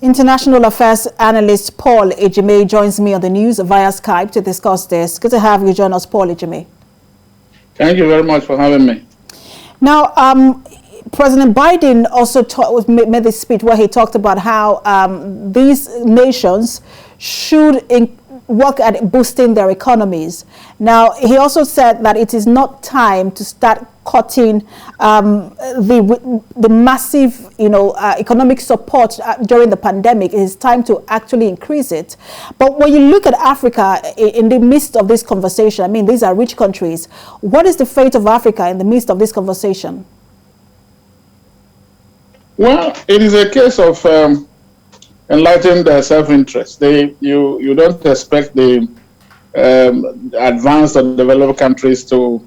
International affairs analyst Paul Ejime joins me on the news via Skype to discuss this. Good to have you join us, Paul Ejime. Thank you very much for having me. Now, President Biden also made this speech where he talked about how these nations should work at boosting their economies. Now, he also said that it is not time to start cutting the massive, economic support during the pandemic. It is time to actually increase it. But when you look at Africa in the midst of this conversation, I mean, these are rich countries. What is the fate of Africa in the midst of this conversation? Well, it is a case of enlightened self-interest. You don't expect the advanced or developed countries to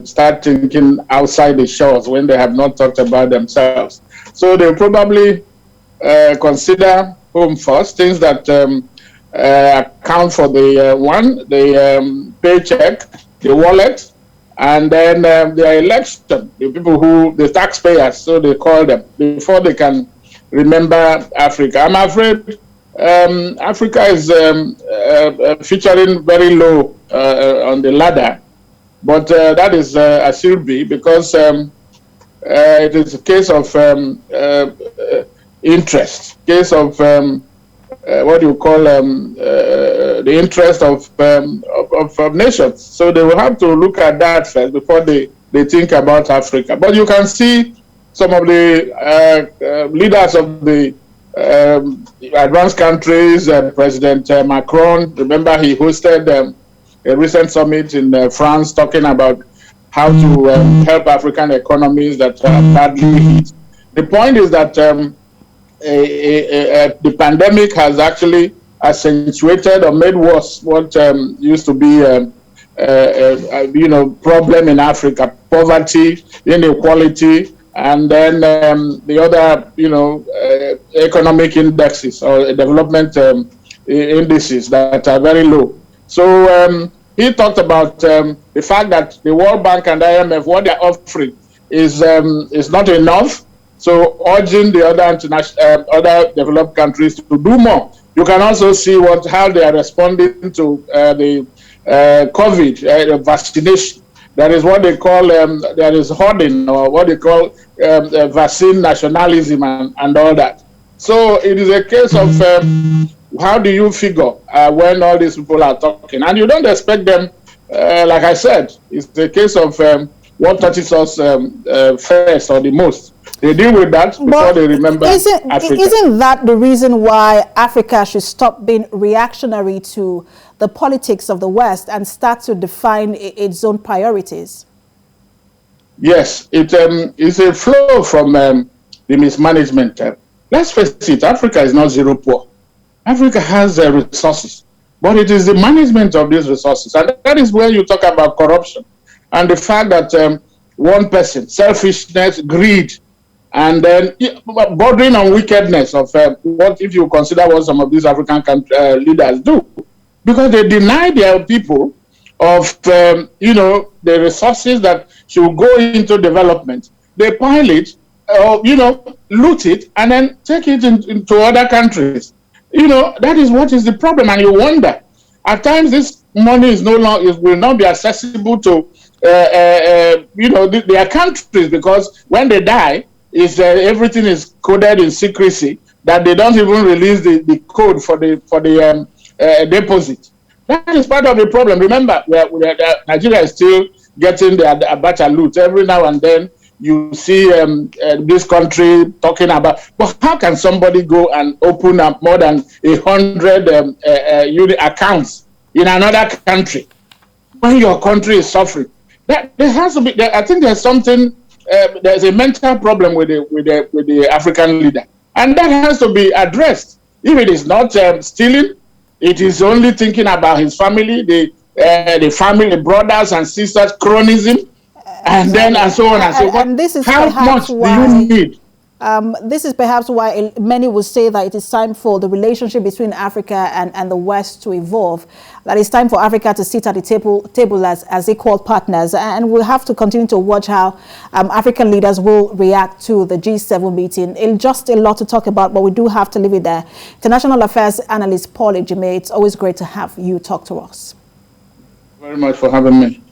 start thinking outside the shores when they have not talked about themselves. So they'll probably consider home first, things that account for the paycheck, the wallet, and then their election, the taxpayers, so they call them, before they can remember Africa. I'm afraid Africa is featuring very low on the ladder, but that is as should be, because it is a case of interest, case of what you call the interest of nations. So they will have to look at that first before they think about Africa. But you can see some of the leaders of the advanced countries, President Macron, remember he hosted a recent summit in France talking about how to help African economies that are badly hit. The point is that the pandemic has actually accentuated or made worse what used to be problem in Africa: poverty, inequality, and then the other economic indexes or development indices that are very low. So he talked about the fact that the World Bank and IMF, what they're offering is not enough. So urging the other other developed countries to do more. You can also see how they are responding to the COVID vaccination. That is what they call there is hoarding, or what they call vaccine nationalism and all that. So it is a case of how do you figure when all these people are talking, and you don't expect them. Like I said, it's a case of what touches us first or the most. They deal with that before they remember Africa. Isn't that the reason why Africa should stop being reactionary to the politics of the West and start to define its own priorities? Yes, it is a flow from the mismanagement. Let's face it, Africa is not zero poor. Africa has resources, but it is the management of these resources. And that is where you talk about corruption and the fact that one person, selfishness, greed, and then bordering on wickedness of what, if you consider what some of these African leaders do, because they deny their people of the resources that should go into development. They pile it, loot it, and then take it into other countries. That is what is the problem, and you wonder. At times, this money will not be accessible to their countries, because when they die, everything is coded in secrecy, that they don't even release the code for the deposit. That is part of the problem. Remember, Nigeria is still getting the Abacha loot. Every now and then you see this country talking about, well, how can somebody go and open up more than 100 accounts in another country when your country is suffering? There has to be. I think there's something. There's a mental problem with the African leader, and that has to be addressed. If it is not stealing, it is only thinking about his family, the family, brothers and sisters, cronyism, and so on and so forth. And this is how much do you need? This is perhaps why many would say that it is time for the relationship between Africa and the West to evolve, that it's time for Africa to sit at the table as equal partners. And we'll have to continue to watch how African leaders will react to the G7 meeting. It's just a lot to talk about, but we do have to leave it there. International Affairs Analyst Paul Ejime, it's always great to have you talk to us. Very much for having me.